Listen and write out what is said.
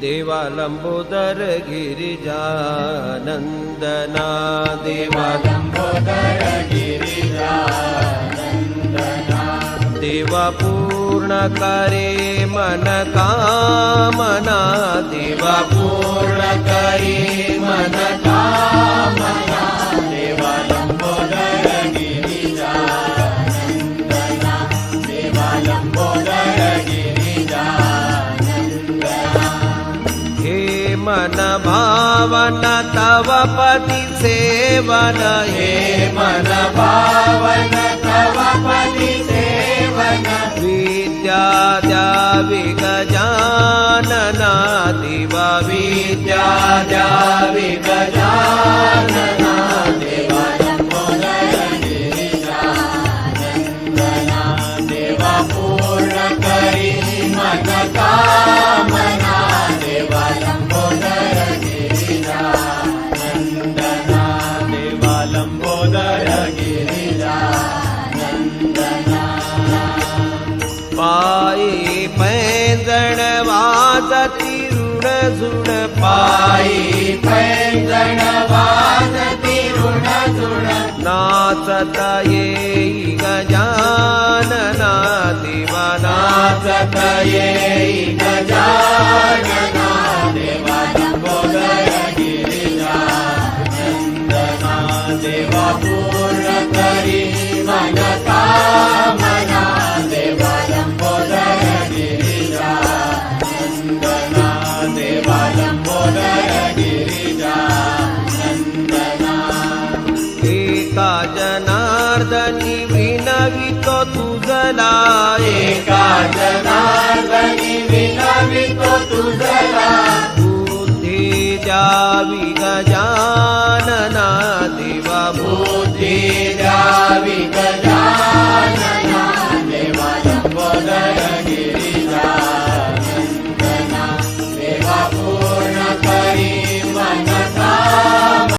देवा लंबोदर गिरिजानंदना देवा लंबोदर गिरिजानंदना देवा पूर्ण करे मन कामना देवा पूर्ण करे मन कामना देवा लंबोदर गिरिजानंदना देवा लंबोदर गिरिजानंदना हे मन भावन तव पति सेवन हे मन भावन तव पति सेवन विद्या द्यावी गजानना दिवा विद्या द्यावी गजानना देवा लंबोदर गिरिजानंदना देवा पूर्ण करी मन कामना देवा लंबोदर गिरिजानंदना देवा लंबोदर गिरिजानंदना पायी पैंजण वाजती ऋण झुण पायी पैंजण वाजती ऋण झुण नाचता येई गजानना दिवा नाचत येई गजानना देवा लंबोदर गिरिजानंदना देवा पूर्ण करी मन कामना देवा लंबोदर गिरिजानंदना देवा लंबोदर गिरिजानंदना एका जनार्दनी विनवितो तुझला एका जनार्दनी विनवितो तुझला बुद्धी द्यावी गजानना दिवा बुद्धी